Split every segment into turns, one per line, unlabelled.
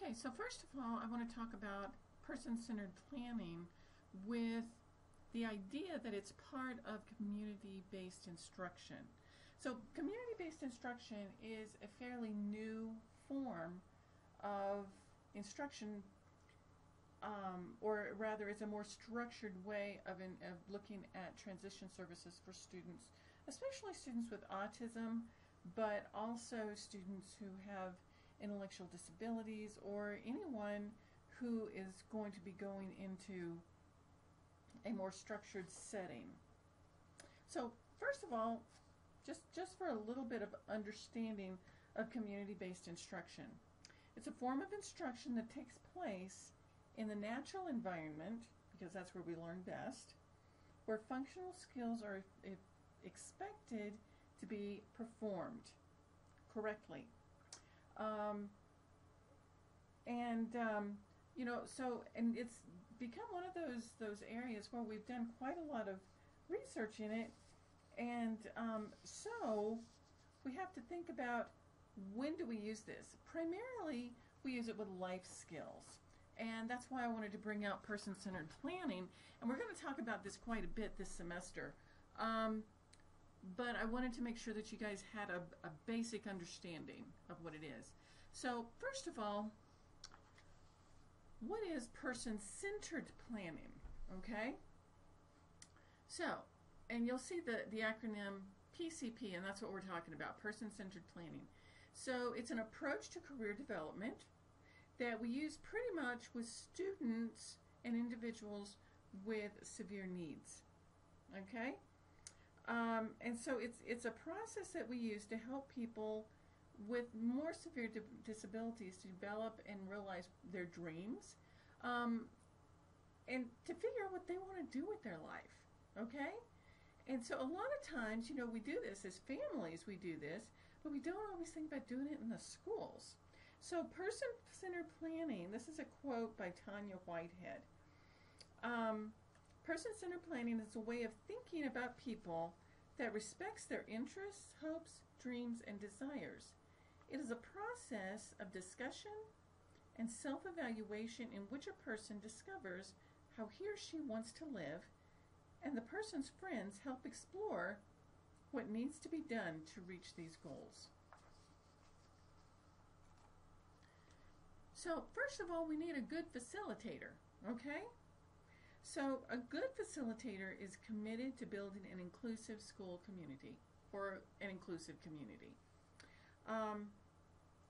Okay, so first of all, I want to talk about person-centered planning with the idea that it's part of community-based instruction. So community-based instruction is a fairly new form of instruction, or rather it's a more structured way of looking at transition services for students, especially students with autism, but also students who have intellectual disabilities or anyone who is going to be going into a more structured setting. So first of all, just for a little bit of understanding of community-based instruction. It's a form of instruction that takes place in the natural environment, because that's where we learn best, where functional skills are expected to be performed correctly. And it's become one of those areas where we've done quite a lot of research in it, and so we have to think about, when do we use this? Primarily, we use it with life skills, and that's why I wanted to bring out person-centered planning, and we're going to talk about this quite a bit this semester. But I wanted to make sure that you guys had a basic understanding of what it is. So first of all, what is person-centered planning? Okay? So, and you'll see the acronym PCP, and that's what we're talking about, person-centered planning. So it's an approach to career development that we use pretty much with students and individuals with severe needs. Okay? And so it's a process that we use to help people with more severe disabilities to develop and realize their dreams, and to figure out what they want to do with their life. Okay? And so a lot of times, we do this as families, we do this, but we don't always think about doing it in the schools. So person-centered planning, this is a quote by Tanya Whitehead. Person-centered planning is a way of thinking about people that respects their interests, hopes, dreams, and desires. It is a process of discussion and self-evaluation in which a person discovers how he or she wants to live, and the person's friends help explore what needs to be done to reach these goals. So first of all, we need a good facilitator, okay? So a good facilitator is committed to building an inclusive school community, or an inclusive community.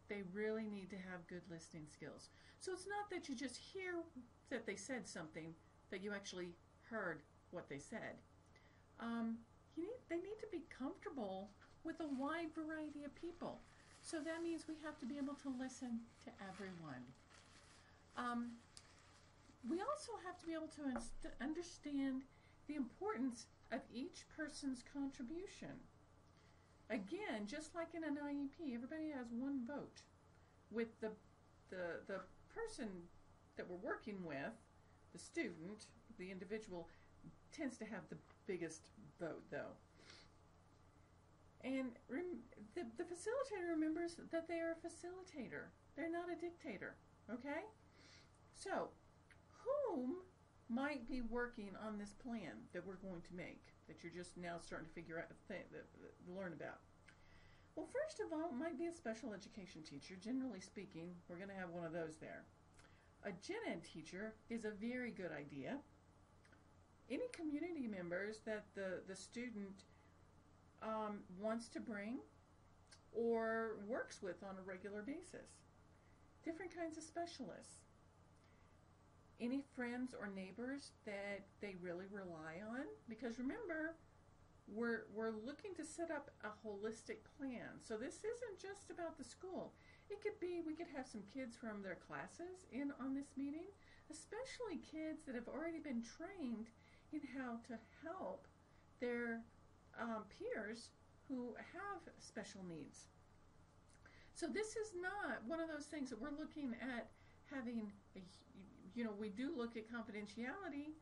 They really need to have good listening skills. So it's not that you just hear that they said something, that you actually heard what they said. They need to be comfortable with a wide variety of people. So that means we have to be able to listen to everyone. We also have to be able to understand the importance of each person's contribution. Again, just like in an IEP, everybody has one vote. With the person that we're working with, the student, the individual, tends to have the biggest vote, though. And the facilitator remembers that they are a facilitator. They're not a dictator, okay? So, whom might be working on this plan that we're going to make, that you're just now starting to figure out, learn about? Well, first of all, it might be a special education teacher. Generally speaking, we're going to have one of those there. A gen ed teacher is a very good idea. Any community members that the student wants to bring or works with on a regular basis. Different kinds of specialists. Any friends or neighbors that they really rely on, because remember, we're looking to set up a holistic plan. So this isn't just about the school. It could be, we could have some kids from their classes in on this meeting, especially kids that have already been trained in how to help their peers who have special needs. So this is not one of those things that we're looking at having, we do look at confidentiality,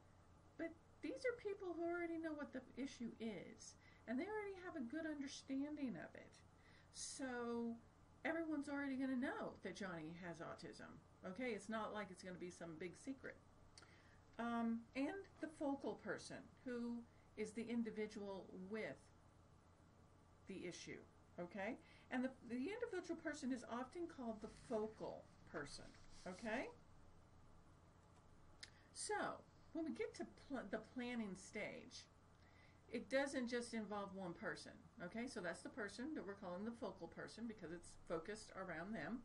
but these are people who already know what the issue is, and they already have a good understanding of it. So everyone's already going to know that Johnny has autism. Okay, it's not like it's going to be some big secret. And the focal person, who is the individual with the issue. Okay, and the individual person is often called the focal person. Okay, so when we get to the planning stage, it doesn't just involve one person. Okay, so that's the person that we're calling the focal person because it's focused around them.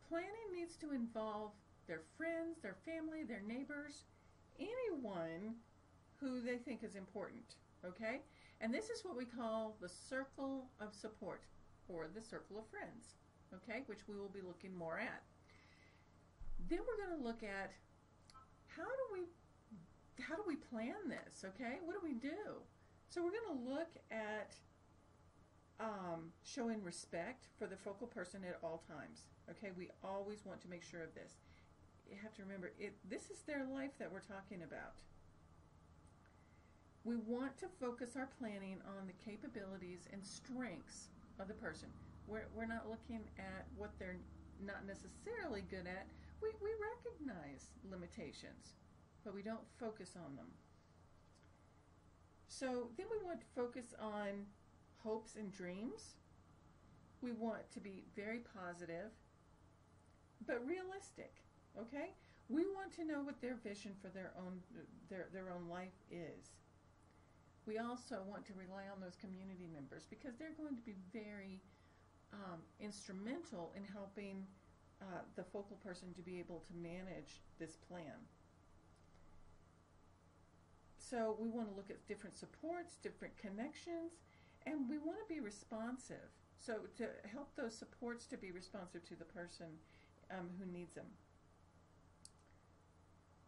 Planning needs to involve their friends, their family, their neighbors, anyone who they think is important. Okay, and this is what we call the circle of support, or the circle of friends. Okay, which we will be looking more at. Then we're going to look at how do we plan this, okay? What do we do? So we're going to look at showing respect for the focal person at all times, okay? We always want to make sure of this. You have to remember, this is their life that we're talking about. We want to focus our planning on the capabilities and strengths of the person. We're not looking at what they're not necessarily good at. We recognize limitations, but we don't focus on them. So then we want to focus on hopes and dreams. We want to be very positive, but realistic, okay? We want to know what their vision for their own life is. We also want to rely on those community members because they're going to be very instrumental in helping the focal person to be able to manage this plan. So we want to look at different supports, different connections, and we want to be responsive. So to help those supports to be responsive to the person who needs them.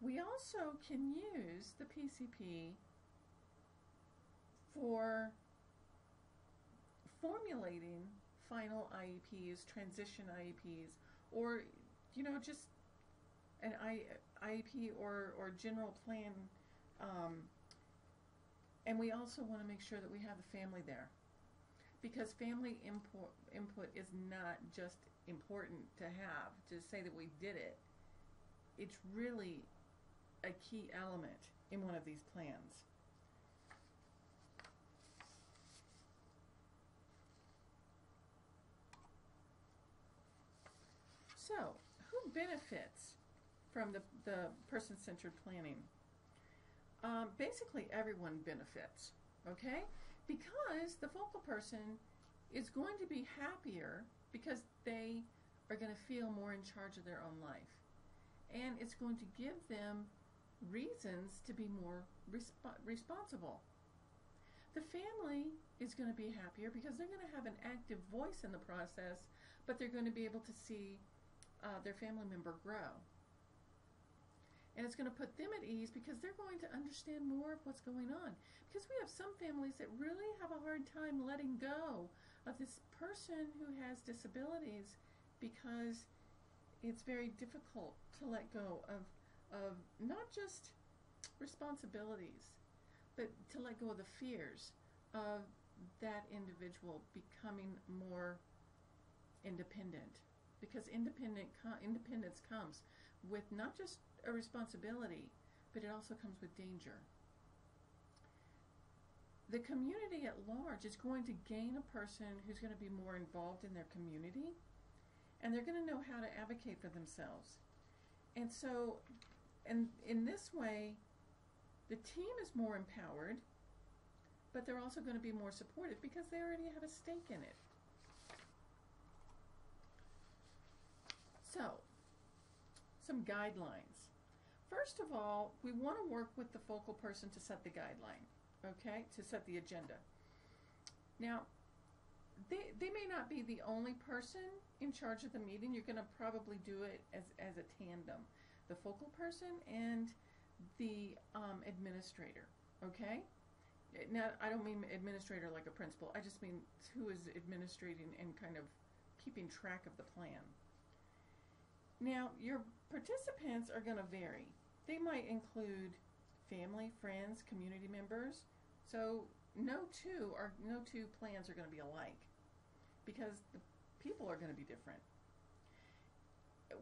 We also can use the PCP for formulating final IEPs, transition IEPs, or just an IEP or general plan, and we also want to make sure that we have the family there, because family input is not just important to have to say that we did it. It's really a key element in one of these plans. So, who benefits from the person-centered planning? Basically, everyone benefits, okay? Because the focal person is going to be happier because they are going to feel more in charge of their own life. And it's going to give them reasons to be more responsible. The family is going to be happier because they're going to have an active voice in the process, but they're going to be able to see their family member grow. And it's going to put them at ease because they're going to understand more of what's going on. Because we have some families that really have a hard time letting go of this person who has disabilities because it's very difficult to let go of not just responsibilities, but to let go of the fears of that individual becoming more independent. Because independence comes with not just a responsibility, but it also comes with danger. The community at large is going to gain a person who's going to be more involved in their community, and they're going to know how to advocate for themselves. And so, and in this way, the team is more empowered, but they're also going to be more supportive because they already have a stake in it. So, some guidelines. First of all, we want to work with the focal person to set the guideline, okay, to set the agenda. Now, they may not be the only person in charge of the meeting. You're going to probably do it as a tandem, the focal person and the administrator, okay? Now, I don't mean administrator like a principal. I just mean who is administrating and kind of keeping track of the plan. Now, your participants are going to vary. They might include family, friends, community members. So no two plans are going to be alike because people are going to be different.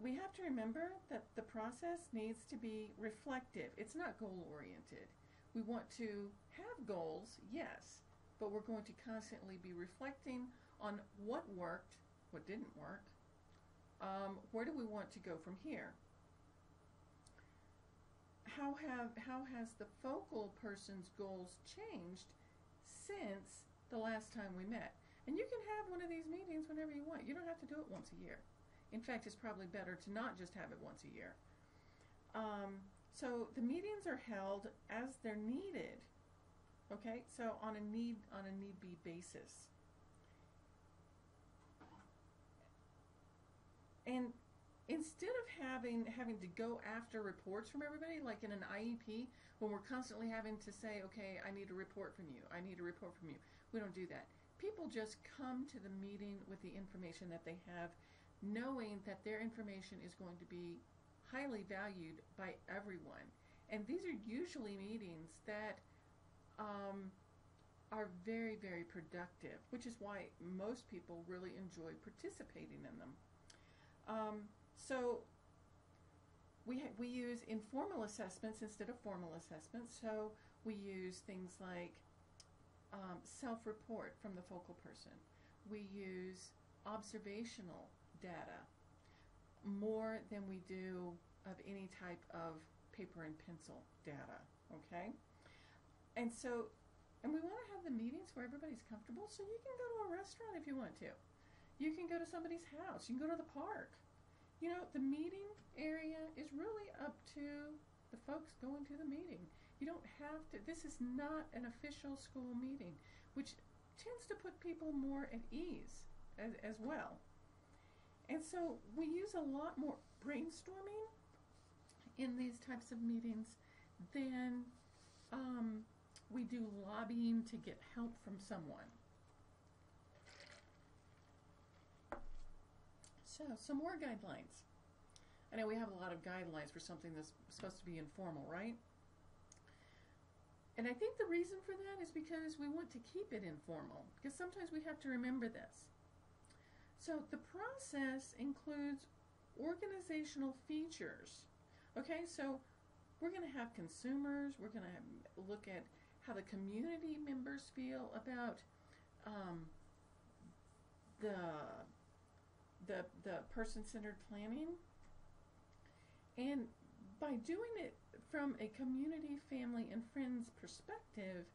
We have to remember that the process needs to be reflective. It's not goal-oriented. We want to have goals, yes, but we're going to constantly be reflecting on what worked, what didn't work, where do we want to go from here? How has the focal person's goals changed since the last time we met? And you can have one of these meetings whenever you want. You don't have to do it once a year. In fact, it's probably better to not just have it once a year. So the meetings are held as they're needed. Okay, so on a need-be basis. And instead of having to go after reports from everybody, like in an IEP, when we're constantly having to say, okay, I need a report from you, I need a report from you. We don't do that. People just come to the meeting with the information that they have, knowing that their information is going to be highly valued by everyone. And these are usually meetings that are very, very productive, which is why most people really enjoy participating in them. So we use informal assessments instead of formal assessments. So we use things like self-report from the focal person. We use observational data more than we do of any type of paper and pencil data, okay? And we want to have the meetings where everybody's comfortable, so you can go to a restaurant if you want to. You can go to somebody's house. You can go to the park. You know, the meeting area is really up to the folks going to the meeting. You don't have to, this is not an official school meeting, which tends to put people more at ease as well. And so we use a lot more brainstorming in these types of meetings than we do lobbying to get help from someone. So, some more guidelines. I know we have a lot of guidelines for something that's supposed to be informal, right? And I think the reason for that is because we want to keep it informal, because sometimes we have to remember this. So the process includes organizational features. Okay, so we're going to have consumers, we're going to look at how the community members feel about the person-centered planning. And by doing it from a community, family, and friends perspective,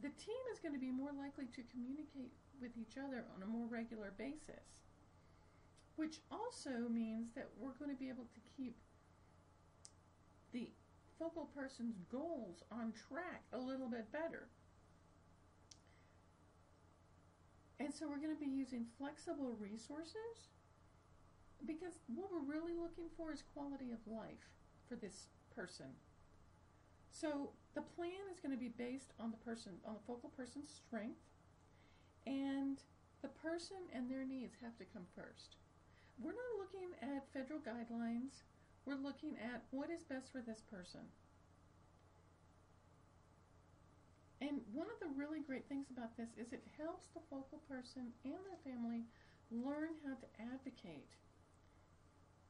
the team is going to be more likely to communicate with each other on a more regular basis, which also means that we're going to be able to keep the focal person's goals on track a little bit better. And so we're going to be using flexible resources, because what we're really looking for is quality of life for this person. So the plan is going to be based on the focal person's strength, and the person and their needs have to come first. We're not looking at federal guidelines. We're looking at what is best for this person. And one of the really great things about this is it helps the focal person and their family learn how to advocate.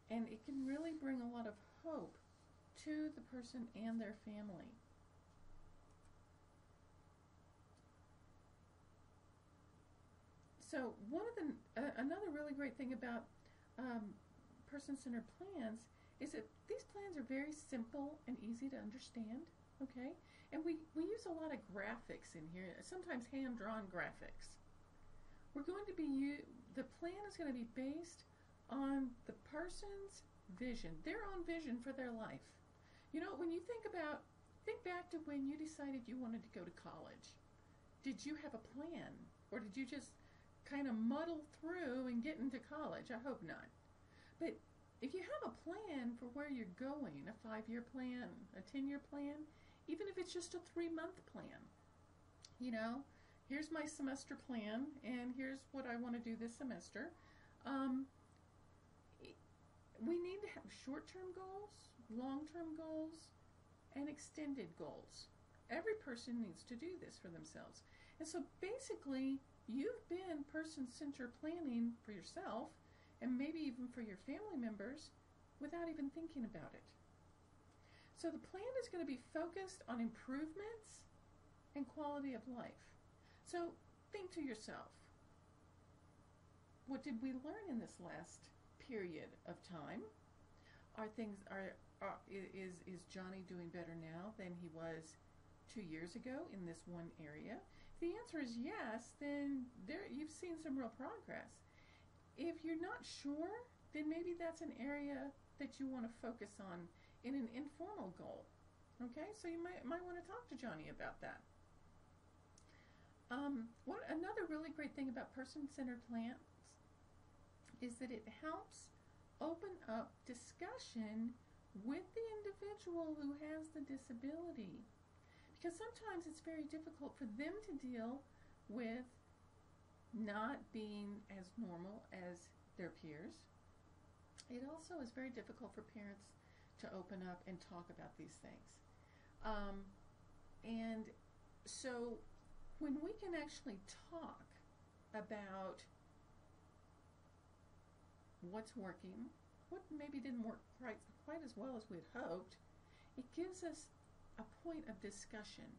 And it can really bring a lot of hope to the person and their family. So another really great thing about person-centered plans is that these plans are very simple and easy to understand, okay? And we use a lot of graphics in here, sometimes hand-drawn graphics. We're going to be, the plan is going to be based on the person's vision, their own vision for their life. You know, when you think back to when you decided you wanted to go to college. Did you have a plan? Or did you just kind of muddle through and get into college? I hope not. But if you have a plan for where you're going, a 5-year plan, a 10-year plan, even if it's just a 3-month plan, you know, here's my semester plan, and here's what I want to do this semester. We need to have short-term goals, long-term goals, and extended goals. Every person needs to do this for themselves. And so basically, you've been person-centered planning for yourself and maybe even for your family members without even thinking about it. So the plan is going to be focused on improvements and quality of life. So think to yourself, what did we learn in this last period of time? Is Johnny doing better now than he was 2 years ago in this one area? If the answer is yes, then you've seen some real progress. If you're not sure, then maybe that's an area that you want to focus on in an informal goal. Okay, so you might want to talk to Johnny about that. Another really great thing about person-centered plans is that it helps open up discussion with the individual who has the disability. Because sometimes it's very difficult for them to deal with not being as normal as their peers. It also is very difficult for parents to open up and talk about these things. And so when we can actually talk about what's working, what maybe didn't work quite as well as we had hoped, it gives us a point of discussion.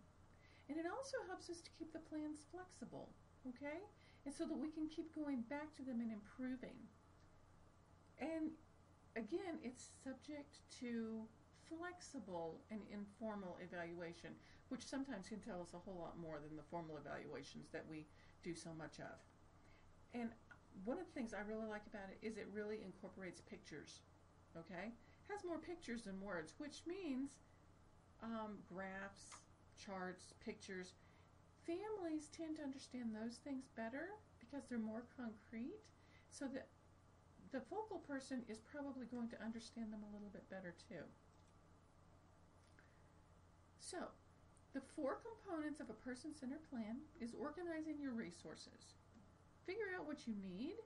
And it also helps us to keep the plans flexible, okay? And so that we can keep going back to them and improving. And again, it's subject to flexible and informal evaluation, which sometimes can tell us a whole lot more than the formal evaluations that we do so much of. And one of the things I really like about it is it really incorporates pictures, okay? It has more pictures than words, which means graphs, charts, pictures. Families tend to understand those things better because they're more concrete, so that the focal person is probably going to understand them a little bit better too. So, the 4 components of a person-centered plan is organizing your resources. Figure out what you need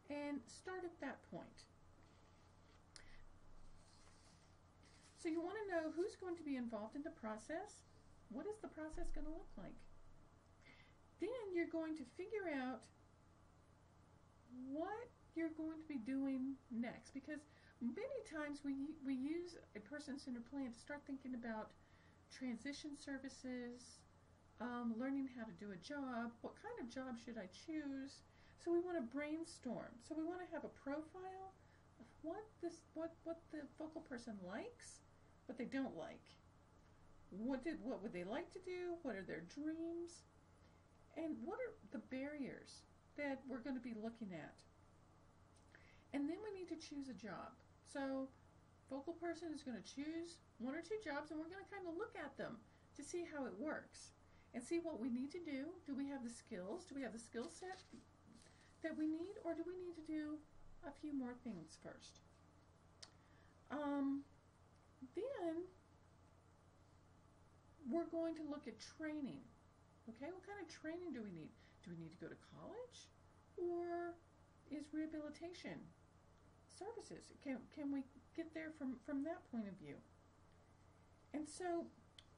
and start at that point. So you want to know who's going to be involved in the process. What is the process going to look like? Then you're going to figure out what you're going to be doing next, because many times we use a person-centered plan to start thinking about transition services, learning how to do a job, what kind of job should I choose. So we want to brainstorm. So we want to have a profile of what the focal person likes, what they don't like. What would they like to do? What are their dreams? And what are the barriers that we're going to be looking at? And then we need to choose a job. So focal person is going to choose 1 or 2 jobs, and we're going to kind of look at them to see how it works and see what we need to do. Do we have the skills? Do we have the skill set that we need, or do we need to do a few more things first? Then we're going to look at training. Okay, what kind of training do we need? Do we need to go to college, or is rehabilitation services? Can we get there from that point of view? And so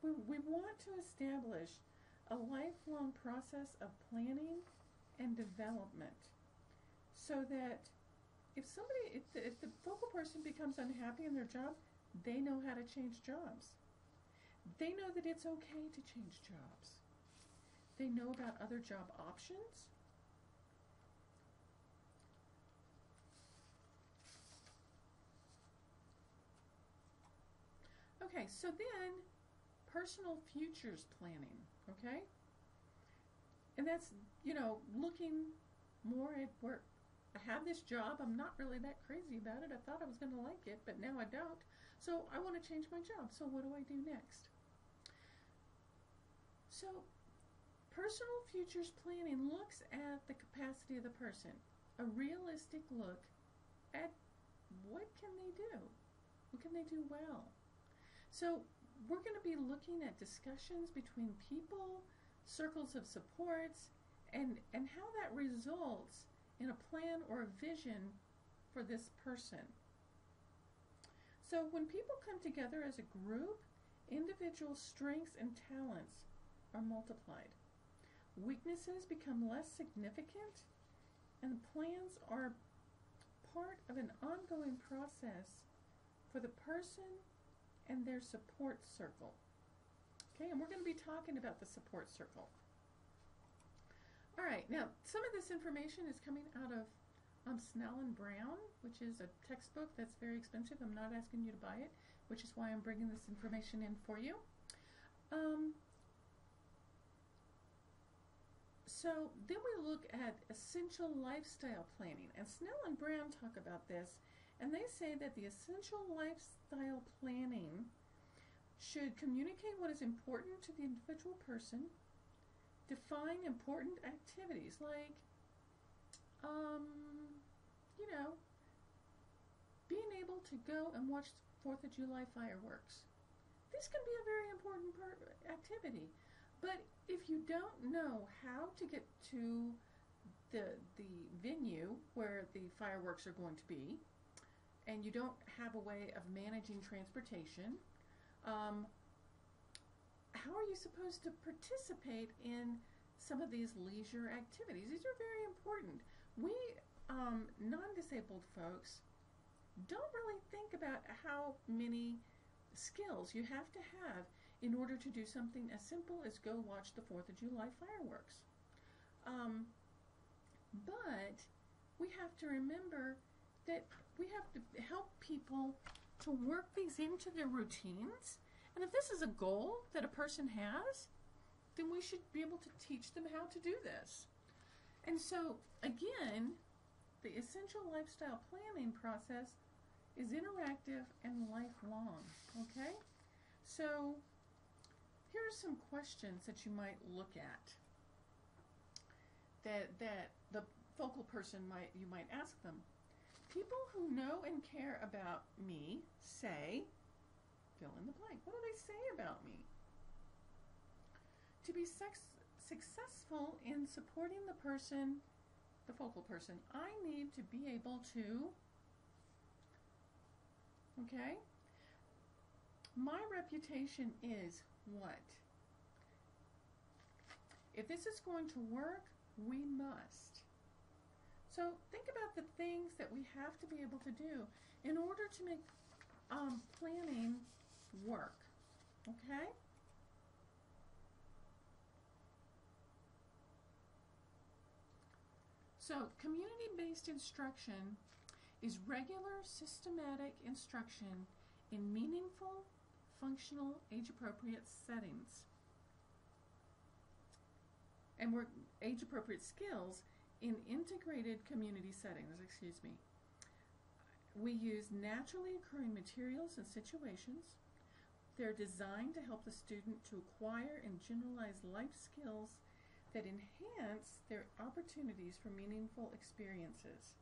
we want to establish a lifelong process of planning and development, so that if the focal person becomes unhappy in their job, they know how to change jobs. They know that it's okay to change jobs. They know about other job options. Okay, so then personal futures planning, okay? And that's, looking more at where I have this job. I'm not really that crazy about it. I thought I was going to like it, but now I don't. So I want to change my job. So what do I do next? So personal futures planning looks at the capacity of the person, a realistic look at what can they do? What can they do well? So we're going to be looking at discussions between people, circles of supports, and how that results in a plan or a vision for this person. So when people come together as a group, individual strengths and talents are multiplied. weaknesses become less significant, and the plans are part of an ongoing process for the person and their support circle. Okay, and we're going to be talking about the support circle. All right, now some of this information is coming out of Snell and Brown, which is a textbook that's very expensive. I'm not asking you to buy it, which is why I'm bringing this information in for you. So then we look at essential lifestyle planning, and Snell and Brown talk about this, and they say that the essential lifestyle planning should communicate what is important to the individual person, define important activities like, you know, being able to go and watch 4th of July fireworks. This can be a very important activity, but if you don't know how to get to the venue where the fireworks are going to be, and you don't have a way of managing transportation, how are you supposed to participate in some of these leisure activities? These are very important. We non-disabled folks don't really think about how many skills you have to have in order to do something as simple as go watch the 4th of July fireworks. But we have to remember that we have to help people to work these into their routines. And if this is a goal that a person has, then we should be able to teach them how to do this. And so, again, the essential lifestyle planning process is interactive and lifelong, okay? So, here are some questions that you might look at that the focal person you might ask them. People who know and care about me say, fill in the blank. What do they say about me? To be successful in supporting the person, the focal person, I need to be able to, okay? My reputation is what? If this is going to work, we must. So think about the things that we have to be able to do in order to make planning work, okay? So community-based instruction is regular, systematic instruction in meaningful, functional, age-appropriate settings. And we're age-appropriate skills in integrated community settings, excuse me. We use naturally occurring materials and situations. They're designed to help the student to acquire and generalize life skills that enhance their opportunities for meaningful experiences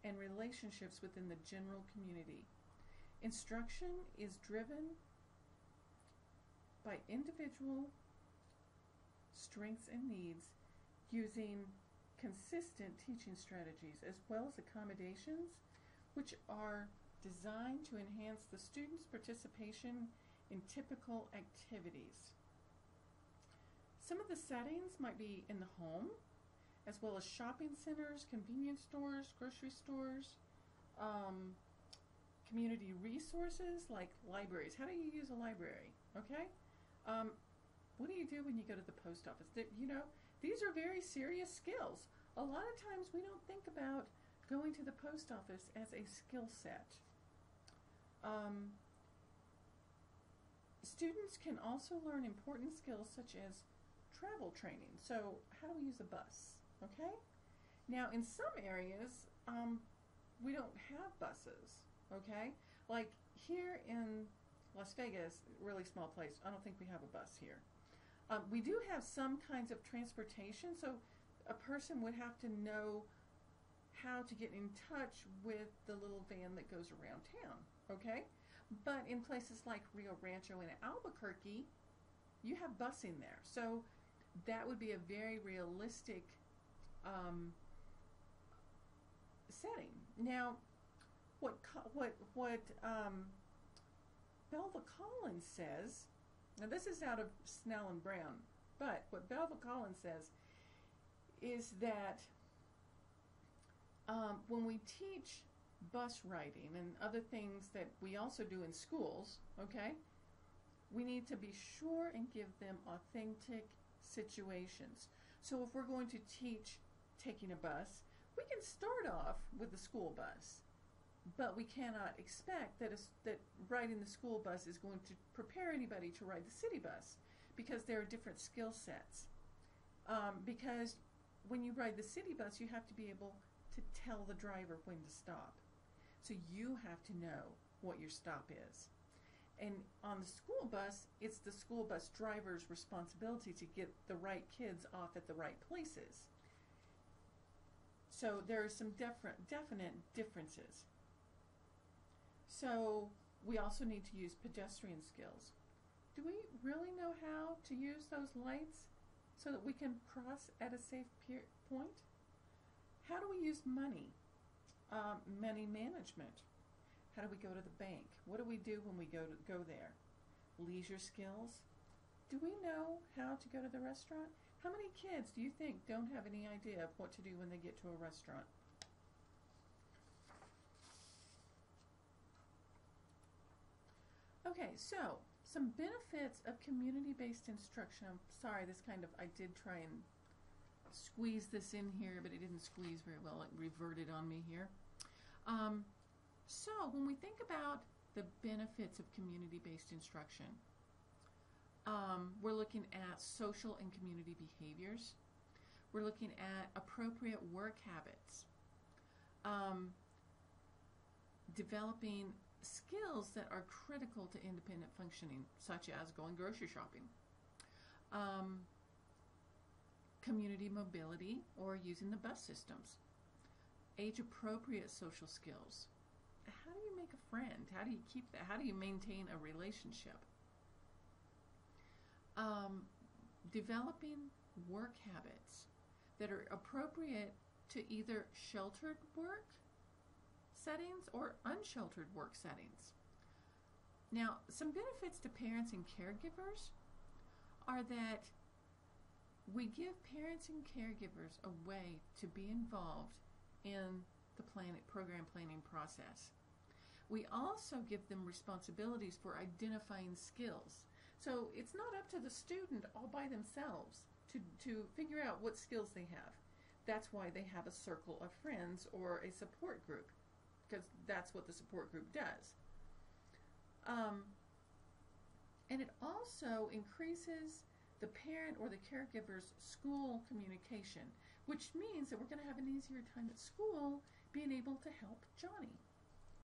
and relationships within the general community. Instruction is driven by individual strengths and needs using consistent teaching strategies as well as accommodations which are designed to enhance the student's participation in typical activities. Some of the settings might be in the home, as well as shopping centers, convenience stores, grocery stores, community resources like libraries. How do you use a library? Okay? What do you do when you go to the post office? You know, these are very serious skills. A lot of times we don't think about going to the post office as a skill set. Students can also learn important skills such as travel training. So how do we use a bus? Okay? Now in some areas, we don't have buses. Okay? Like here in Las Vegas, really small place, I don't think we have a bus here. We do have some kinds of transportation, so a person would have to know how to get in touch with the little van that goes around town, okay? But in places like Rio Rancho and Albuquerque, you have busing there. So that would be a very realistic setting. Now, what Belva Collins says, now this is out of Snell and Brown, But what Belva Collins says is that when we teach bus riding and other things that we also do in schools, okay, we need to be sure and give them authentic situations. So if we're going to teach taking a bus, we can start off with the school bus, but we cannot expect that riding the school bus is going to prepare anybody to ride the city bus, because there are different skill sets. Because when you ride the city bus, you have to be able to tell the driver when to stop. So you have to know what your stop is. And on the school bus, it's the school bus driver's responsibility to get the right kids off at the right places. So there are some definite differences. So we also need to use pedestrian skills. Do we really know how to use those lights so that we can cross at a safe point? How do we use money? Money management. How do we go to the bank? What do we do when we go there? Leisure skills. Do we know how to go to the restaurant? How many kids do you think don't have any idea of what to do when they get to a restaurant? Okay, so some benefits of community-based instruction. I'm sorry, I did try and squeeze this in here, but it didn't squeeze very well. It reverted on me here. So when we think about the benefits of community-based instruction, we're looking at social and community behaviors. We're looking at appropriate work habits, developing skills that are critical to independent functioning, such as going grocery shopping, community mobility or using the bus systems, age-appropriate social skills. How do you make a friend? How do you keep that? How do you maintain a relationship? Developing work habits that are appropriate to either sheltered work settings or unsheltered work settings. Now, some benefits to parents and caregivers are that we give parents and caregivers a way to be involved in the program planning process. We also give them responsibilities for identifying skills. So it's not up to the student all by themselves to figure out what skills they have. That's why they have a circle of friends or a support group, because that's what the support group does. And it also increases the parent or the caregiver's school communication, which means that we're going to have an easier time at school being able to help Johnny.